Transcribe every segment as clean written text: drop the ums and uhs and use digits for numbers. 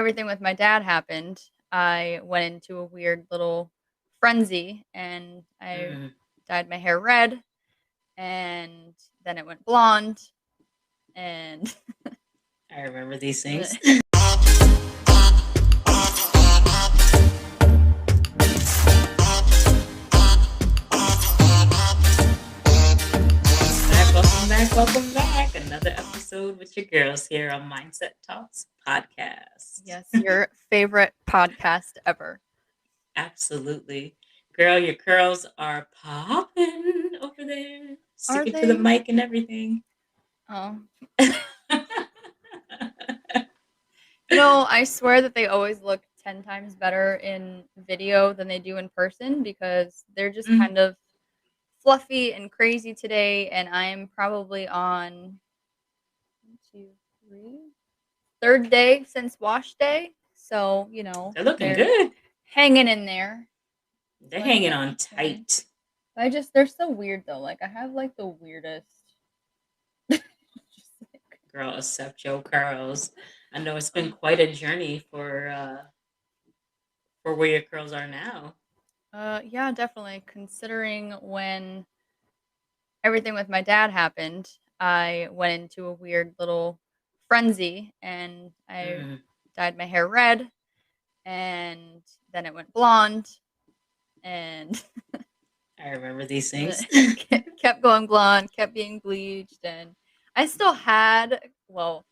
everything with my dad happened, I went into a weird little frenzy and I Mm, dyed my hair red and then it went blonde and I remember these things. Welcome back, welcome back, welcome back. Another episode with your girls here on Mindset Talks podcast. yes, your favorite podcast ever. Absolutely. Girl, your curls are popping over there. Are Sticking to the they? mic and everything. Oh. I swear that they always look 10 times better in video than they do in person because they're just Mm, kind of fluffy and crazy today. And I'm probably on one, two, three, third day since wash day. So, they're looking they're good. hanging in there. They're So I hanging can't on complain. tight. They're so weird though. Like, I have like the weirdest. just like, Girl, accept your curls. I know it's been quite a journey for where your curls are now. yeah, definitely. Considering when everything with my dad happened, I went into a weird little frenzy and I Mm, dyed my hair red and then it went blonde and I remember these things. kept going blonde, kept being bleached, and I still had, well,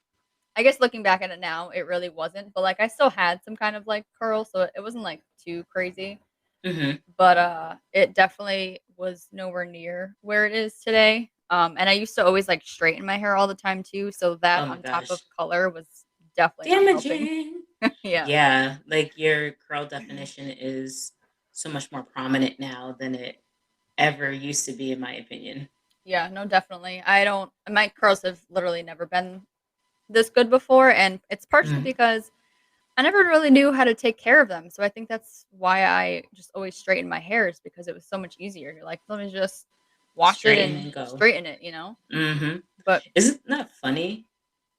I guess looking back at it now, it really wasn't, but like I still had some kind of like curl, so it wasn't like too crazy. Hmm. But it definitely was nowhere near where it is today. And I used to always like straighten my hair all the time too, so that Oh my on top of gosh. color was definitely not helping. Damaging. Yeah. Yeah, like your curl definition is so much more prominent now than it ever used to be, in my opinion. Yeah, no, definitely. I don't My curls have literally never been this good before, and it's partially Mm, because I never really knew how to take care of them. So I think that's why I just always straighten my hair is because it was so much easier. You're like, let me just wash it straighten and and go. straighten it. Hmm. But Isn't that funny?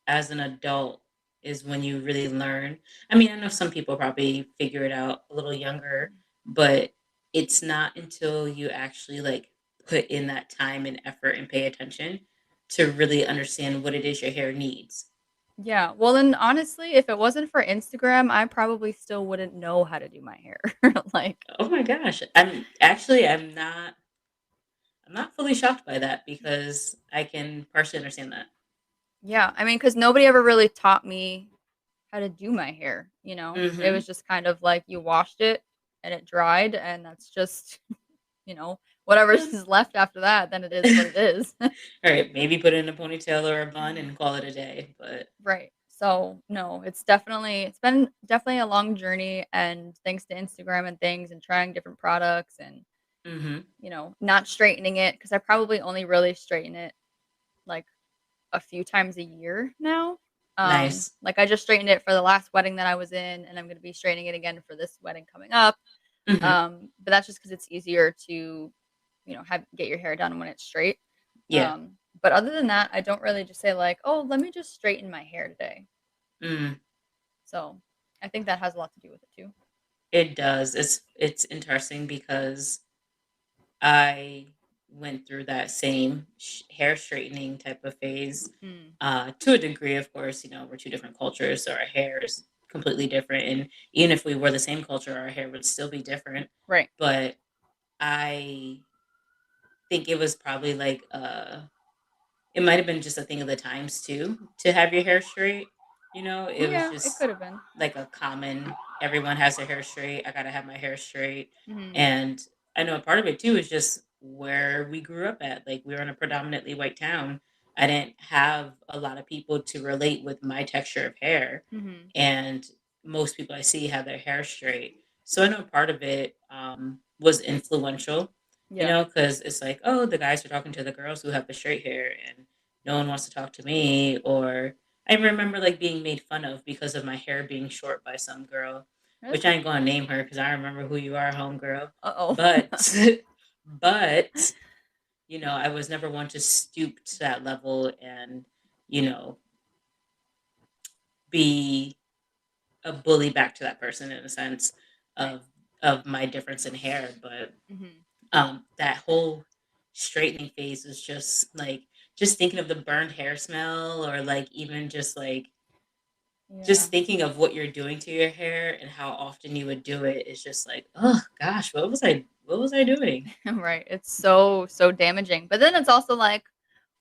As an adult is when you really learn. I mean, I know some people probably figure it out a little younger, but it's not until you actually like put in that time and effort and pay attention to really understand what it is your hair needs. yeah, well, then honestly, if it wasn't for Instagram, I probably still wouldn't know how to do my hair. Like, Oh my gosh. I'm not fully shocked by that because I can partially understand that. yeah, I mean, because nobody ever really taught me how to do my hair. It Mhm. was just kind of like you washed it and it dried, and that's just, you know, whatever is left after that, then it is what it is. All right, maybe put it in a ponytail or a bun and call it a day, but Right. So, no, it's been definitely a long journey, and thanks to Instagram and things and trying different products and, mhm. not straightening it because I probably only really straighten it like a few times a year now. Nice. Like I just straightened it for the last wedding that I was in, and I'm going to be straightening it again for this wedding coming up. Mhm. But that's just because it's easier to, have get your hair done when it's straight. Yeah. But other than that, I don't really just say like, oh, let me just straighten my hair today. Mm. So I think that has a lot to do with it too. It does. It's interesting because I went through that same hair straightening type of phase. Mm, To a degree, of course, we're two different cultures, so our hair is completely different. And even if we were the same culture, our hair would still be different. right. But I think it was probably like it might have been just a thing of the times too to have your hair straight. It was Yeah, it just could have been. like a common, everyone has their hair straight. I got to have my hair straight. Hmm. And I know a part of it too is just where we grew up at. Like we were in a predominantly white town. I didn't have a lot of people to relate with my texture of hair. Hmm. And most people I see have their hair straight. So I know part of it was influential, Yeah. because it's like, oh, the guys are talking to the girls who have the straight hair and no one wants to talk to me. Or I remember like being made fun of because of my hair being short by some girl, which I Really? ain't gonna name her because I remember who you are, homegirl. Uh oh. But but I was never one to stoop to that level and, you know, be a bully back to that person in a sense Right. of my difference in hair, but Mhm. that whole straightening phase is just like just thinking of the burned hair smell, or like even just Yeah. thinking of what you're doing to your hair and how often you would do it is just like, oh gosh, what was I doing? Right. It's so, so damaging. But then it's also like,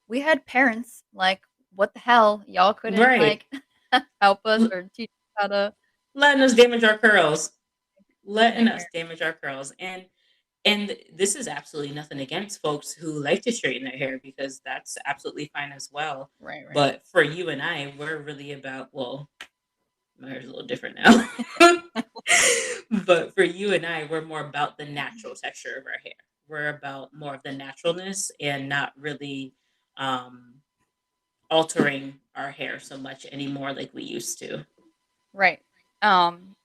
we had parents, like, what the hell? Y'all couldn't, Right. like, help us L- or teach us how to letting us damage our curls. Letting us nightmare. damage our curls. And this is absolutely nothing against folks who like to straighten their hair, because that's absolutely fine as well. Right, right. But for you and I, we're really about, well, my hair's a little different now. But for you and I, we're more about the natural texture of our hair. We're about more of the naturalness and not really um, altering our hair so much anymore like we used to. Right. Um,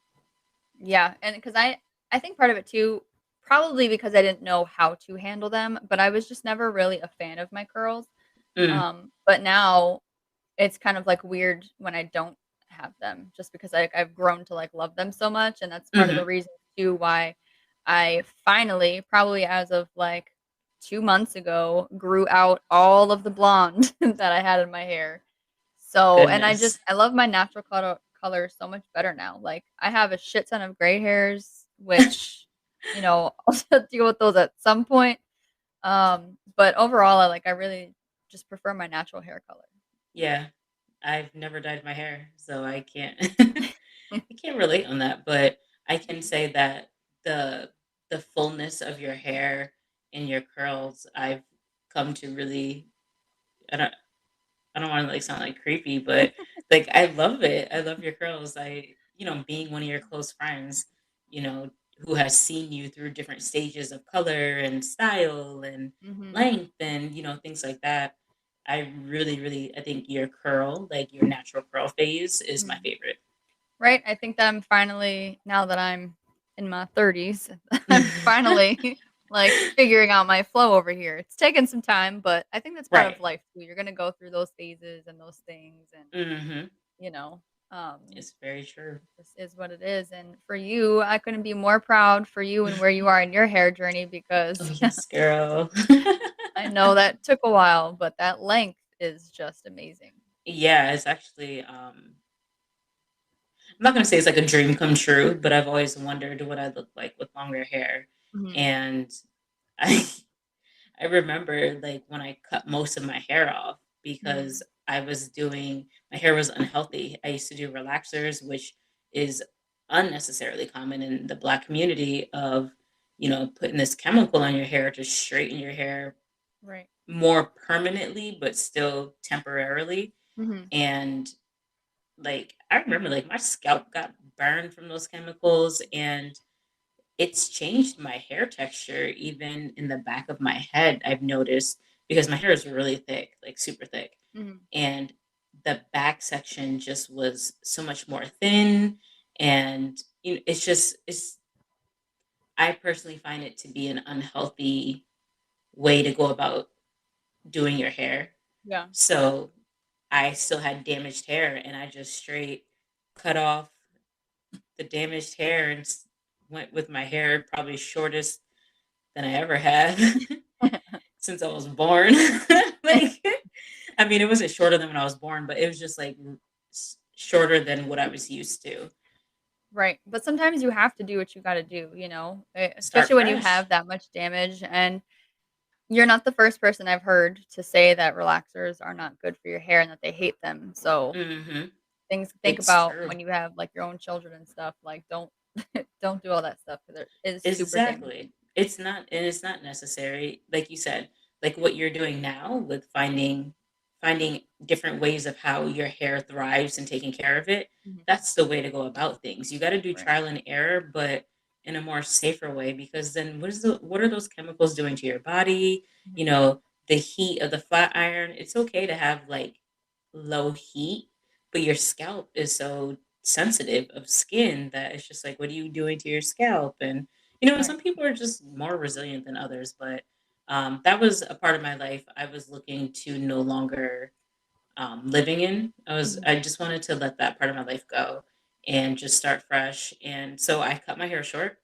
yeah, and because I think part of it too, probably because I didn't know how to handle them, but I was just never really a fan of my curls. Mm, But now it's kind of, like, weird when I don't have them just because I've grown to, like, love them so much, and that's part of the hmm. reason too why I finally, probably as of, like, 2 months ago, grew out all of the blonde that I had in my hair. So and Goodness. I love my natural color so much better now. Like, I have a shit ton of gray hairs, which, I'll still deal with those at some point. But overall, I really just prefer my natural hair color. Yeah, I've never dyed my hair, so I can't I can't relate on that, but I can say that the the fullness of your hair and your curls, I've come to really, I don't I don't want to like sound like creepy, but like I love it. I love your curls. Being one of your close friends, you know, who has seen you through different stages of color and style and Mhm. length and, things like that. I really, really, I think your curl, like your natural curl phase, is my Mhm. favorite. Right? I think that I'm finally, now that I'm in my 30s, I'm finally, like, figuring out my flow over here. It's taken some time, but I think that's part Right. of life too. You're gonna go through those phases and those things and, Hmm. you know, um, It's very true. this is what it is, and for you, I couldn't be more proud for you and where you are in your hair journey Oh because yes, girl. I know that took a while, but that length is just amazing. Yeah, it's actually I'm not gonna say it's like a dream come true, but I've always wondered what I look like with longer hair. Mhm. And I I remember like when I cut most of my hair off because Mhm. my hair was unhealthy. I used to do relaxers, which is unnecessarily common in the black community of, putting this chemical on your hair to straighten your hair Right. more permanently, but still temporarily. Mhm. And like I remember like my scalp got burned from those chemicals, and it's changed my hair texture even in the back of my head. I've noticed because my hair is really thick, like super thick, Mhm. and the back section just was so much more thin, and it's I personally find it to be an unhealthy way to go about doing your hair. Yeah. So I still had damaged hair, and I just straight cut off the damaged hair and went with my hair probably shortest than I ever had since I was born. Like, I mean, it wasn't shorter than when I was born, but it was just like shorter than what I was used to. Right, but sometimes you have to do what you gotta do, Start especially when you fresh. have that much damage, and you're not the first person I've heard to say that relaxers are not good for your hair and that they hate them, so Hmm. think It's about true. when you have, like, your own children and stuff, like, don't don't do all that stuff because it is super Exactly. damaging. It's not necessary. Like you said, like what you're doing now with finding different ways of how your hair thrives and taking care of it. Mhm. That's the way to go about things. You got to do Right. trial and error, but in a more safer way, because then what are those chemicals doing to your body? You Mhm. know, the heat of the flat iron. It's okay to have like low heat, but your scalp is so sensitive of skin that it's just like, what are you doing to your scalp? And Right. some people are just more resilient than others, but that was a part of my life I was looking to no longer living in. Mhm. I just wanted to let that part of my life go. and just start fresh. And so I cut my hair short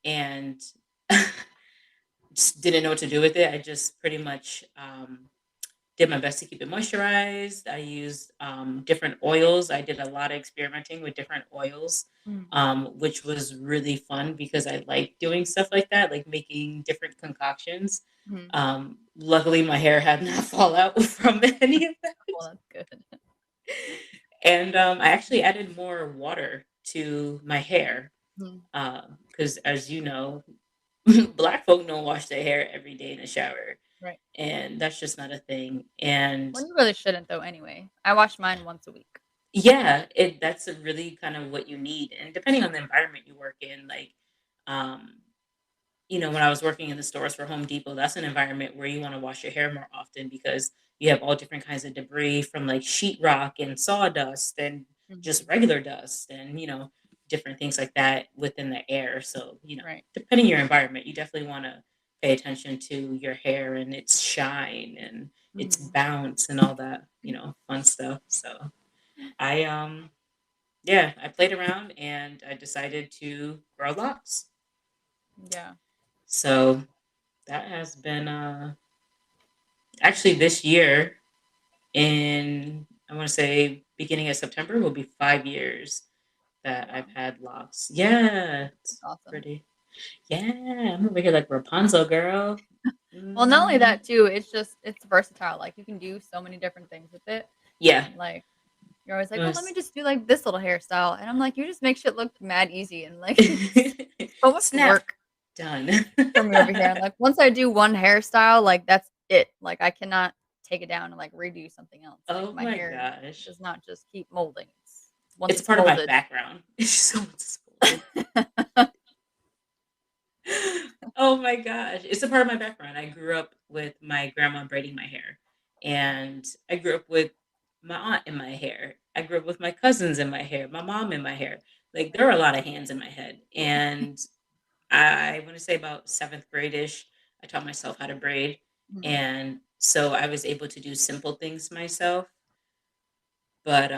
and just didn't know what to do with it. I just pretty much did my best to keep it moisturized. I used different oils. I did a lot of experimenting with different oils, Mm. which was really fun because I like doing stuff like that, like making different concoctions. Mhm. Luckily, my hair had not fall out from any of that. Well, that's good. And I actually added more water to my hair Mhm. because, as you know, Black folk don't wash their hair every day in the shower, Right. and that's just not a thing. And Well, you really shouldn't though anyway. I wash mine once a week. yeah, that's a really kind of what you need, and depending on the environment you work in, like, um, when I was working in the stores for Home Depot, that's an environment where you wanna wash your hair more often because you have all different kinds of debris from, like, sheetrock and sawdust and just Mhm. regular dust and, different things like that within the air, so, Right. depending on your environment, you definitely wanna pay attention to your hair and its shine and its Mhm. bounce and all that, fun stuff, so I, yeah, I played around and I decided to grow locks. Yeah. So that has been actually this year in I want to say beginning of September will be 5 years that I've Wow. had locks. Yeah, That's it's awesome. pretty. Yeah, I'm over here like Rapunzel girl. Well, not only Mhm. that too, it's versatile. Like you can do so many different things with it. Yeah. And like you're always It like, "Well, let me was just do like this little hairstyle." And I'm like, "You just make shit look mad easy and like it's so much snap work done. for me over here." I'm like, once I do one hairstyle, like that's it. Like I cannot take it down and like redo something else. Like Oh my my hair gosh. does not just keep molding. It's once It's it's part of my molded. background. It's so much molded. Oh my gosh. It's a part of my background. I grew up with my grandma braiding my hair. And I grew up with my aunt in my hair. I grew up with my cousins in my hair, my mom in my hair. Like there are a lot of hands in my head. And I want to say about seventh grade-ish, I taught myself how to braid. Mhm. And so I was able to do simple things myself. But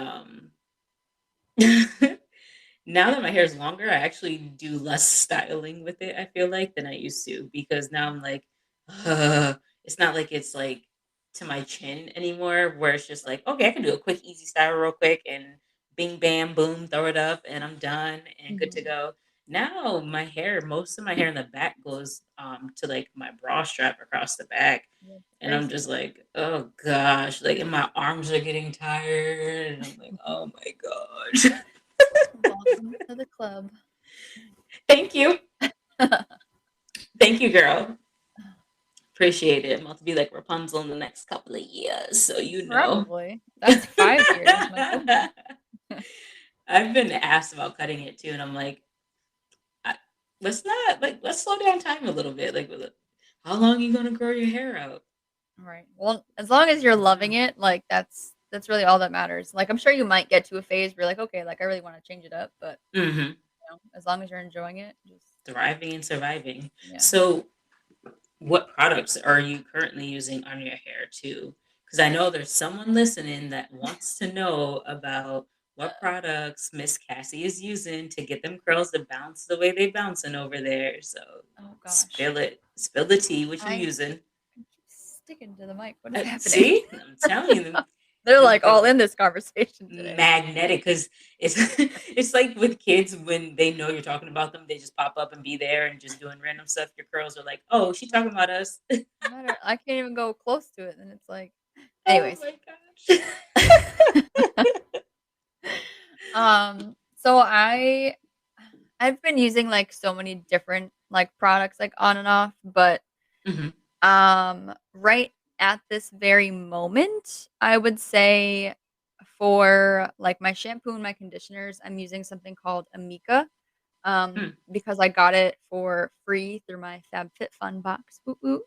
now that my hair is longer, I actually do less styling with it, I feel like, than I used to because now I'm like, "Ugh." It's not like it's like to my chin anymore, where it's just like, okay, I can do a quick, easy style real quick and bing, bam, boom, throw it up and I'm done and good to Mhm. go. Now my hair, most of my hair in the back goes to like my bra strap across the back. That's And I'm crazy. just like, oh gosh, like, and my arms are getting tired. And I'm like, oh my gosh. Welcome to the club. Thank you. Thank you, girl. Appreciate it. I'm about to be like Rapunzel in the next couple of years, so you know. Probably. That's 5 years, my goodness. I've been asked about cutting it too, and I'm like, I, let's not like let's slow down time a little bit. Like, how long are you gonna grow your hair out? Right. Well, as long as you're loving No. it, like, that's really all that matters. Like, I'm sure you might get to a phase where you're like, "Okay, like, I really wanna change it up," but, Hmm. as long as you're enjoying it, just Thriving and surviving. yeah. So, what products are you currently using on your hair too? Because I know there's someone listening that wants to know about what Uh, products Miss Cassie is using to get them curls to bounce the way they bouncing over there. So oh gosh. spill it, spill the tea. What you I using? keep sticking to the mic. What is happening? See, I'm telling you, them, They're, them like, all girls in this conversation today. magnetic because it's it's like with kids when they know you're talking about them, they just pop up and be there and just doing random stuff. Your curls are like, oh, she talking about us. No matter I can't even go close to it, and it's like Oh anyways. my gosh. So I've been using, like, so many different, like, products, like, on and off, but, Mhm. right at this very moment, I would say for, like, my shampoo and my conditioners, I'm using something called Amika, Mm. because I got it for free through my FabFitFun box, woot woot.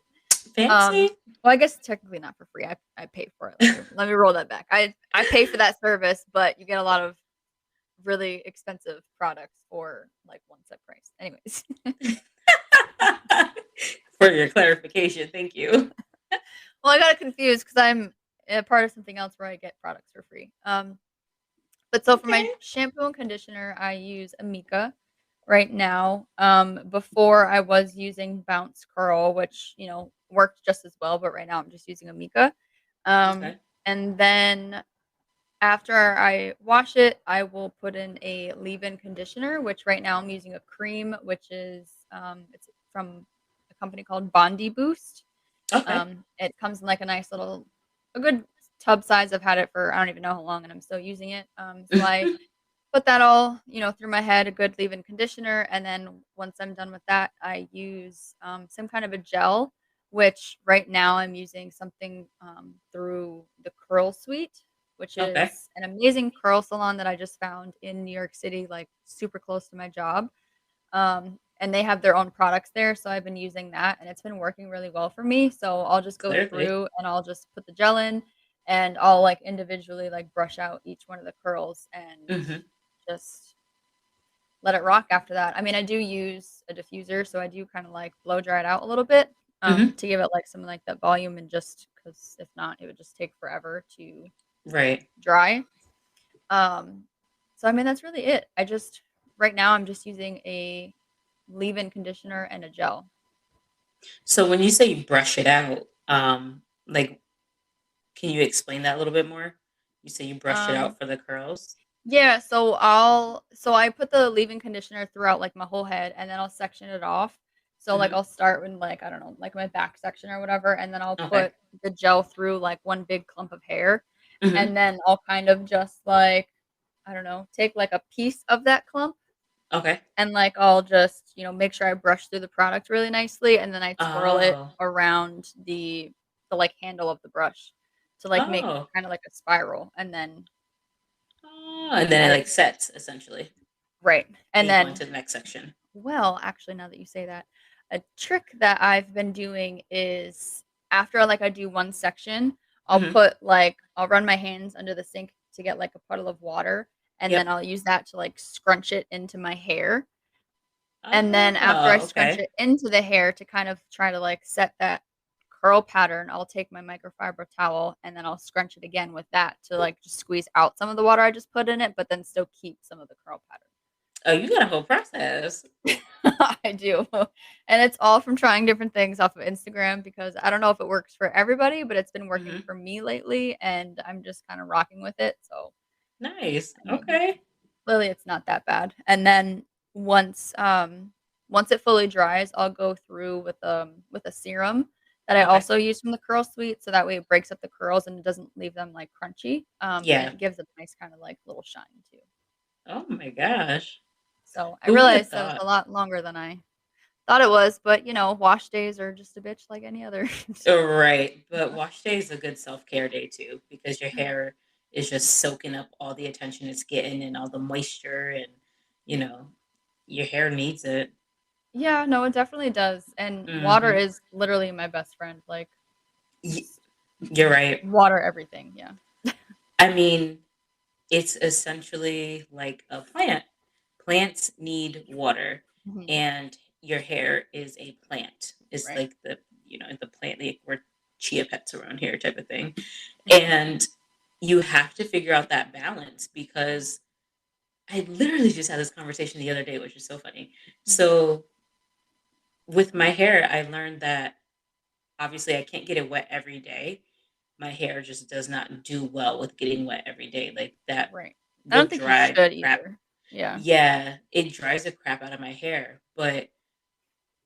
Fancy. Well, I guess technically not for free, I pay for it, let me roll that back. I pay for that service, but you get a lot of really expensive products for, like, one set price. Anyways. For your clarification, thank you. Well, I got confused because 'cause I'm a part of something else where I get products for free. But so for my Okay. shampoo and conditioner, I use Amika right now. Before I was using Bounce Curl, which, worked just as well, but right now I'm just using Amika. Um, Okay. and then after I wash it, I will put in a leave-in conditioner, which right now I'm using a cream, which is it's from a company called Bondi Boost. Okay. It comes in like a nice little, a good tub size. I've had it for I don't even know how long, and I'm still using it. So I put that all, through my head, a good leave-in conditioner, and then once I'm done with that, I use some kind of a gel, which right now I'm using something through the Curl Suite, which Okay. is an amazing curl salon that I just found in New York City, like super close to my job. And they have their own products there, so I've been using that, and it's been working really well for me. So I'll just go Clearly. through and I'll just put the gel in, and I'll like individually like brush out each one of the curls and Hmm. just let it rock after that. I mean, I do use a diffuser, so I do kind of like blow dry it out a little bit Hmm. to give it like some like that volume, and just because if not, it would just take forever to Right. dry. Um, so I mean, that's really it. Right now I'm just using a leave-in conditioner and a gel. So when you say you brush it out, like, can you explain that a little bit more? You say you brush it Um, out for the curls. yeah, so I put the leave-in conditioner throughout like my whole head, and then I'll section it off. So like Hmm. I'll start with like I don't know, like my back section or whatever, and then I'll Okay. put the gel through like one big clump of hair, Hmm. and then I'll kind of just like I don't know, take like a piece of that clump, Okay. and like I'll just, make sure I brush through the product really nicely, and then I twirl it Oh. around the like handle of the brush to like make Oh. kind of like a spiral, and then Oh. And then it I like sets essentially. right. And And you go then into the next section. well, actually now that you say that, a trick that I've been doing is after like I do one section, Hmm. I'll run my hands under the sink to get like a puddle of water, and then Yep. I'll use that to like scrunch it into my hair. And then after I Oh, scrunch okay. it into the hair to kind of try to like set that curl pattern, I'll take my microfiber towel and then I'll scrunch it again with that to like just squeeze out some of the water I just put in it, but then still keep some of the curl Oh, you got a whole process. pattern. I do. And it's all from trying different things off of Instagram because I don't know if it works for everybody, but it's been working Hmm. for me lately and I'm just kind of rocking with it. So, Nice. I mean, Okay. really, it's not that bad. And then once once it fully dries, I'll go through with a serum that I Okay. also use from the Curl Suite, so that way it breaks up the curls and it doesn't leave them like crunchy. And Yeah. it gives it a nice kind of like little shine too. Oh my gosh. So I Who would have realized that was a thought? lot longer than I thought it was, but wash days are just a bitch like any other. Right. But wash day is a good self care day too, because your hair is just soaking up all the attention it's getting and all the moisture, and you know, your hair needs it. Yeah, no, it definitely does. And water Hmm. is literally my best friend. Like Y- just you're right. water everything. Yeah. I mean, it's essentially like a plant. Plants need water, Mhm. and your hair is a plant. It's Right. like the plant, like we're chia pets around here type of thing. Mhm. And you have to figure out that balance, because I literally just had this conversation the other day, which is so funny. Mhm. So with my hair, I learned that obviously I can't get it wet every day. My hair just does not do well with getting wet every day. Like that Right. I will don't think you dry the should crap. either. Yeah. Yeah, it dries the crap out of my hair. But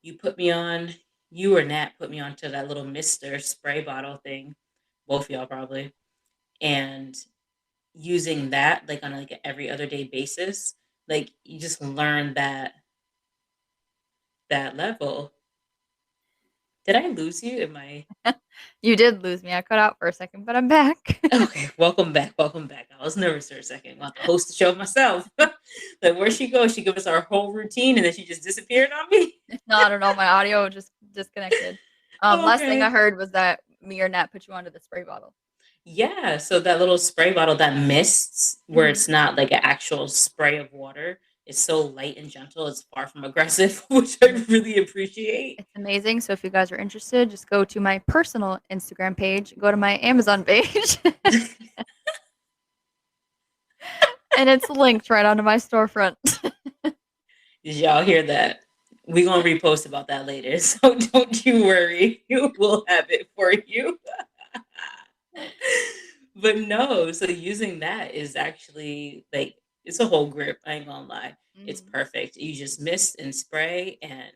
you put me on, you or Nat put me onto that little mister spray bottle thing. Both of y'all probably. And using that like on like an every other day basis, like you just learn that level. Did I lose you? Am I You did lose me. I cut out for a second, but I'm back. okay? Welcome back. Welcome back. I was nervous for a second. I'll have to host the show myself. Like where she goes, she gave us our whole routine and then she just disappeared on me. No, I don't know. My audio just disconnected. Last thing I Okay. heard was that me or Nat put you onto the spray bottle. Yeah, so that little spray bottle that mists, where Mhm. it's not like an actual spray of water, it's so light and gentle, it's far from aggressive, which I Mhm. really appreciate. It's amazing. So if you guys are interested, just go to my personal Instagram page, go to my Amazon page. And it's linked right onto my storefront. Did y'all hear that? We gonna repost about that later, so don't you worry. We'll have it for you. But no, so using that is actually like it's a whole grip. I ain't gonna lie, it's Mhm. perfect. You just mist and spray, and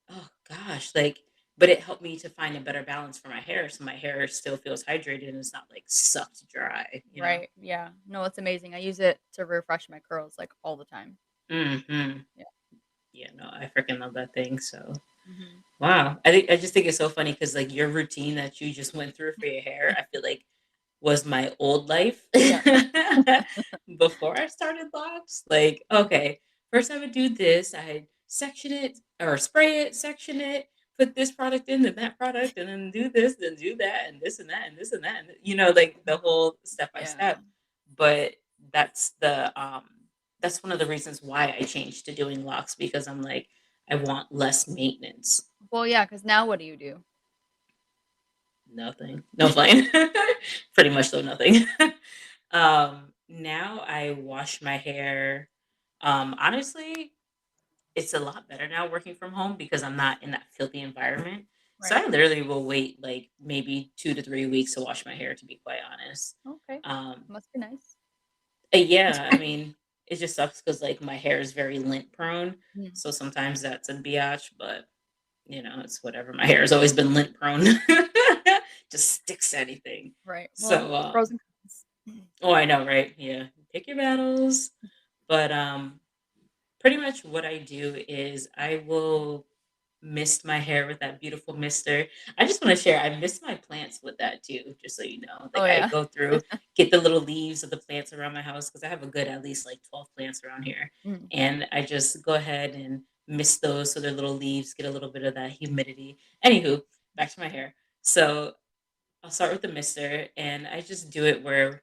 oh gosh, like, but it helped me to find a better balance for my hair, so my hair still feels hydrated and it's not like sucked dry. You know. Right, yeah. No, it's amazing. I use it to refresh my curls, like, all the time. Hmm. Yeah. Yeah, no, I freaking love that thing. So Mhm. wow, I just think it's so funny because like your routine that you just went through for your hair, I feel like was my old life Yeah. before I started locks. Like, okay, first I would do this. I'd section it or spray it, section it, put this product in, then that product, and then do this, then do that, and this and that, and this and that, and you know, like the whole step by Yeah. step. But that's the that's one of the reasons why I changed to doing locks because I'm like, I want less maintenance. Well, yeah. Because now what do you do? Nothing. No fine. Pretty much though nothing. Now I wash my hair. Honestly, it's a lot better now working from home because I'm not in that filthy environment. So Right. I literally will wait like maybe 2 to 3 weeks to wash my hair, to be quite honest. Okay. Um, Must be nice. yeah, I mean, it just sucks because like my hair is very lint prone. Mm. So sometimes that's a biatch, but you know, it's whatever. My hair has always been lint prone. Just sticks to anything. Right. Well, So, pros and cons. oh, I know, right? Yeah, pick your battles. But pretty much what I do is I will mist my hair with that beautiful mister. I just want to share. I mist my plants with that too, just so you know. Oh, Like I yeah. go through, get the little leaves of the plants around my house because I have a good at least like 12 plants around here, Mm. and I just go ahead and mist those so their little leaves get a little bit of that humidity. Anywho, back to my hair. So I'll start with the mister, and I just do it where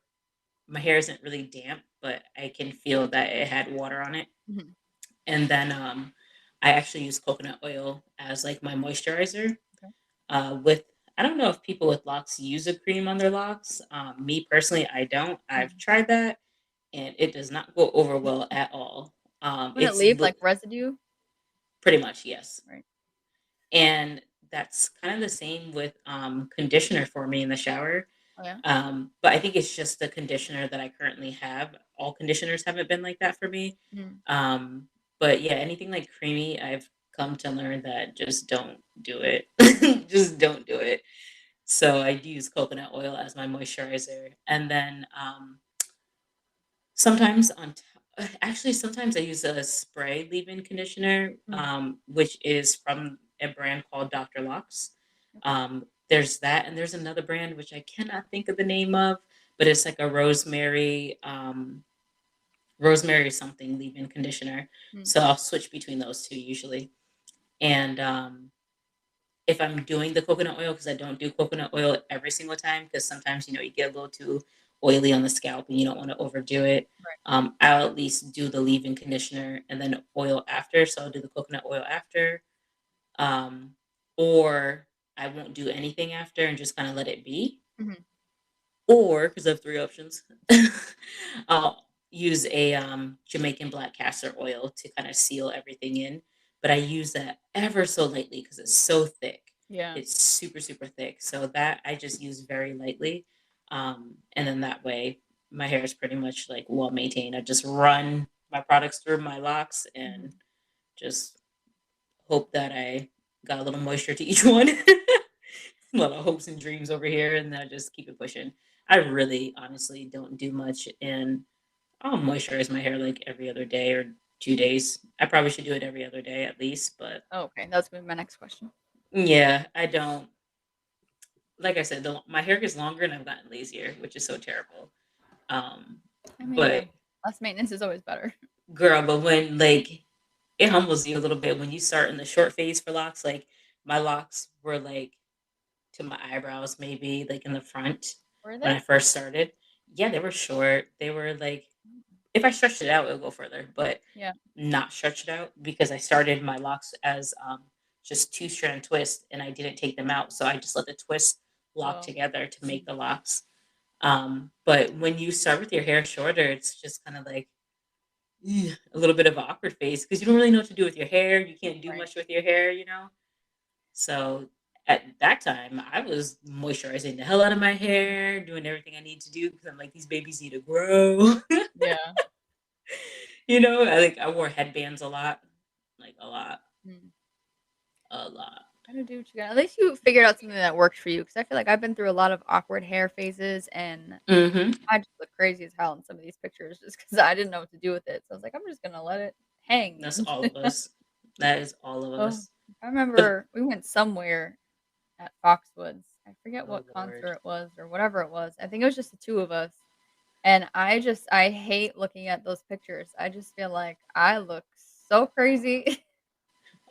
my hair isn't really damp, but I can feel that it had water on it. Mhm. And then I actually use coconut oil as like my moisturizer. Okay. With I don't know if people with locks use a cream on their locks. Me personally, I don't. I've Mhm. tried that, and it does not go over well at all. Wouldn't it leave, like, residue? Pretty much yes, Right. and that's kind of the same with conditioner for me in the shower. Oh, yeah? But I think it's just the conditioner that I currently have. All conditioners haven't been like that for me. Mm. Um, but yeah, anything like creamy, I've come to learn that just don't do it. Just don't do it. So I use coconut oil as my moisturizer. And then sometimes actually sometimes I use a spray leave-in conditioner, Mm. which is from a brand called Dr. Locks. Okay. There's that, and there's another brand which I cannot think of the name of, but it's like a rosemary something leave-in conditioner. Mm. So I'll switch between those two usually. And if I'm doing the coconut oil, because I don't do coconut oil every single time, because sometimes you know you get a little too oily on the scalp and you don't want to overdo it. Right. I'll at least do the leave-in conditioner and then oil after. So I'll do the coconut oil after, um, or I won't do anything after and just kind of let it be. Mhm. Or because I have three options, I'll use a Jamaican black castor oil to kind of seal everything in. But I use that ever so lightly because it's so thick. Yeah. It's super, super thick. So that I just use very lightly. And then that way my hair is pretty much like well maintained. I just run my products through my locks and Mhm. just hope that I got a little moisture to each one. A lot of hopes and dreams over here, and then I just keep it pushing. I really, honestly, don't do much, and I'll moisturize my hair like every other day or 2 days. I probably should do it every other day at least, but Oh, okay. That's gonna be my next question. yeah, I don't. Like I said, my hair gets longer, and I've gotten lazier, which is so terrible. I mean, yeah. But Less maintenance is always better. girl, but when like it humbles you a little bit when you start in the short phase for locks, like my locks were like to my eyebrows, maybe like in the front Were when they? I first started. Yeah, they were short. They were like, if I stretched it out, it'll go further, but Yeah. not stretched out because I started my locks as just two strand twist and I didn't take them out. So I just let the twist lock Oh. together to make Mhm. the locks. But when you start with your hair shorter, it's just kind of like a little bit of an awkward phase because you don't really know what to do with your hair. You can't do Right. much with your hair, So at that time, I was moisturizing the hell out of my hair, doing everything I need to do because I'm like, these babies need to grow. Yeah. I wore headbands a lot, like Mm. a lot. Gotta do what you got. At least you figured out something that works for you. Because I feel like I've been through a lot of awkward hair phases, and Hmm. I just look crazy as hell in some of these pictures just because I didn't know what to do with it. So I was like, I'm just gonna let it hang. That's And all of us. That is all of oh, us. I But remember we went somewhere at Foxwoods. I forget oh what Lord, concert it was or whatever it was. I think it was just the two of us. And I hate looking at those pictures. I just feel like I look so crazy.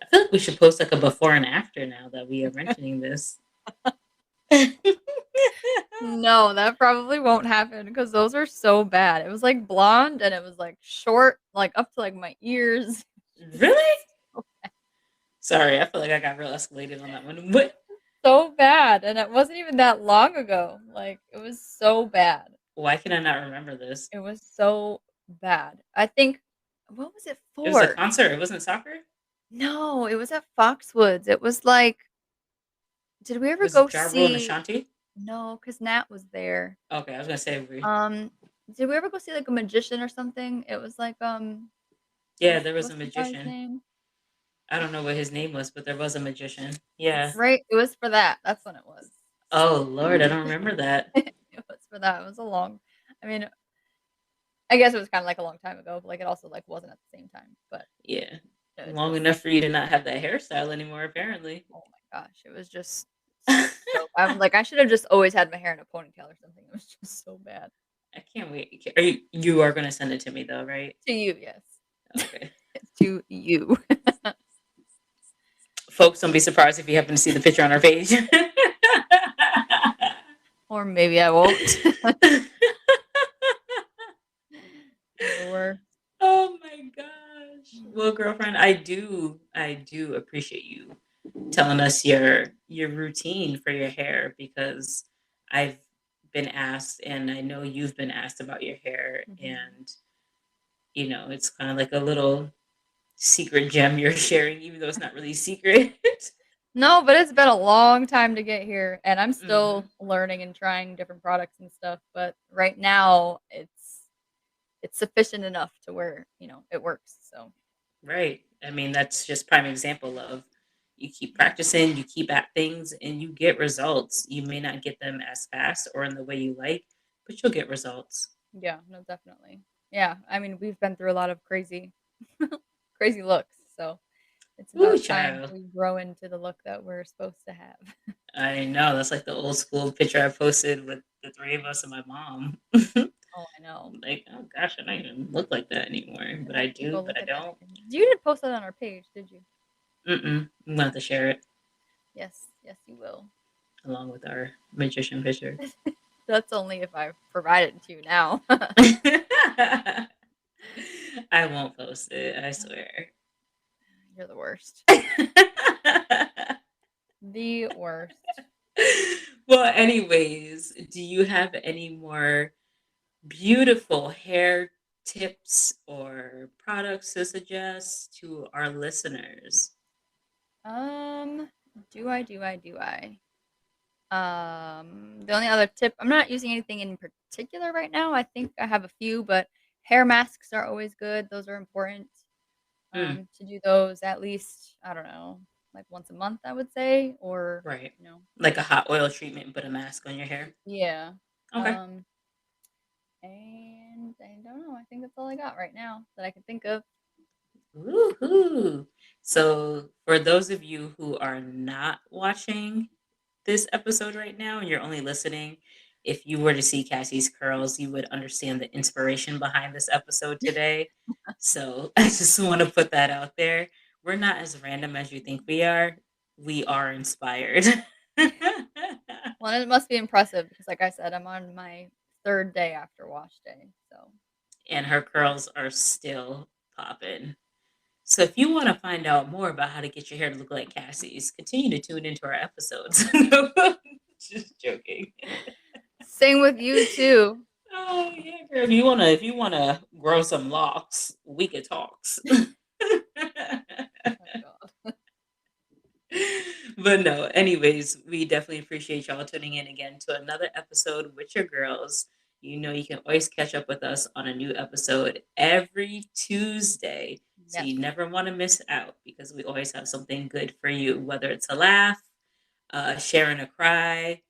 I feel like we should post like a before and after now that we are mentioning this. No, that probably won't happen because those are so bad. It was like blonde and it was like short, like up to like my ears. Really? So Sorry, I feel like I got real escalated on that one. What? so bad. And it wasn't even that long ago. Like it was so bad. Why can I not remember this? It was so bad. I think what was it It was a for? concert. It wasn't soccer. No, it was at Foxwoods. It was like, did we ever Was go it Ja Rule and see? Ashanti? No, because Nat was there. Okay, I was gonna say we. Um, did we ever go see like a magician or something? It was like Yeah, there was a what's the guy's magician. name? I don't know what his name was, but there was a magician. Yeah. Right, it was for that. That's when it was. Oh Lord, I don't remember that. It was for that. It was a long. I mean, I guess it was kind of like a long time ago, but like it also like wasn't at the same time. But Yeah, it long just enough for you to not have that hairstyle anymore, apparently. oh my gosh, it was just so. I'm like I should have just always had my hair in a ponytail or something. It was just so bad. I can't wait. You are gonna send it to me though, right? To you, yes. Okay. To you. Folks, don't be surprised if you happen to see the picture on our page. Or maybe I won't. You're the worst. Oh my gosh. Well, girlfriend, I do appreciate you telling us your routine for your hair because I've been asked and I know you've been asked about your hair Mhm. and it's kind of like a little secret gem you're sharing even though it's not really secret. No, but it's been a long time to get here, and I'm Hmm. still learning and trying different products and stuff, but right now, it's sufficient enough to where, it works, so Right. I mean, that's just prime example of you keep practicing, you keep at things, and you get results. You may not get them as fast or in the way you like, but you'll get results. yeah, no, definitely. Yeah, I mean, we've been through a lot of crazy crazy looks, so it's Ooh, about time child. we grow into the look that we're supposed to have. I know. That's like the old school picture I posted with the three of us and my mom. Oh, I know. Like, oh gosh, I don't even look like that anymore. But I I have to do, go but look I at that don't. again. You didn't post that on our page, did you? Mm-mm. I'm gonna have to share it Yes, yes, you will. along with our magician picture. That's only if I provide it to you now. I won't post it, I swear. You're the worst. The worst. Well, anyways, do you have any more beautiful hair tips or products to suggest to our listeners? Um, do I? The only other tip, I'm not using anything in particular right now. I think I have a few, but hair masks are always good. Those are important. Mm, To do those at least, I don't know, like once a month, I would say, or, right. you know, Like a hot oil treatment, but a mask on your hair. yeah. Okay. Um, and I don't know. I think that's all I got right now that I can think of. Woohoo! So, for those of you who are not watching this episode right now and you're only listening, if you were to see Cassie's curls, you would understand the inspiration behind this episode today. So, I just want to put that out there. We're not as random as you think we are. We are inspired. Well, and it must be impressive because, like I said, I'm on my third day after wash day. So, And her curls are still popping. So if you want to find out more about how to get your hair to look like Cassie's, continue to tune into our episodes. No, just joking. Same with you too. Oh yeah, girl. If you wanna grow some locks, we could talks. Oh god. But no, anyways, we definitely appreciate y'all tuning in again to another episode with your girls. You know, you can always catch up with us on a new episode every Tuesday. So Yes. you never want to miss out because we always have something good for you, whether it's a laugh, sharing a cry.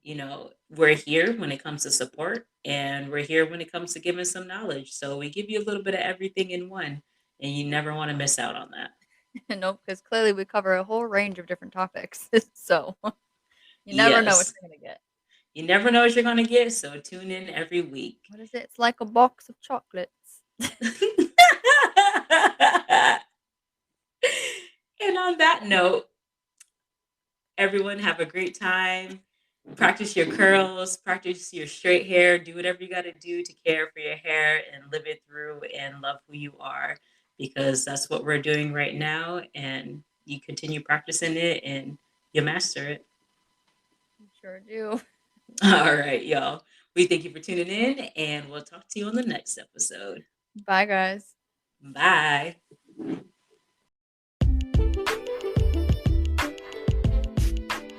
You know, we're here when it comes to support and we're here when it comes to giving some knowledge. So we give you a little bit of everything in one, and you never want to miss out on that. Nope, because clearly we cover a whole range of different topics. So you never know what Yes. you're gonna get. You never know what you're going to get, so tune in every week. What is it? It's like a box of chocolates. And on that note, everyone have a great time. Practice your curls, practice your straight hair, do whatever you got to do to care for your hair and live it through and love who you are because that's what we're doing right now. And you continue practicing it and you master it. You sure do. All right, y'all. We thank you for tuning in and we'll talk to you on the next episode. Bye, guys. Bye.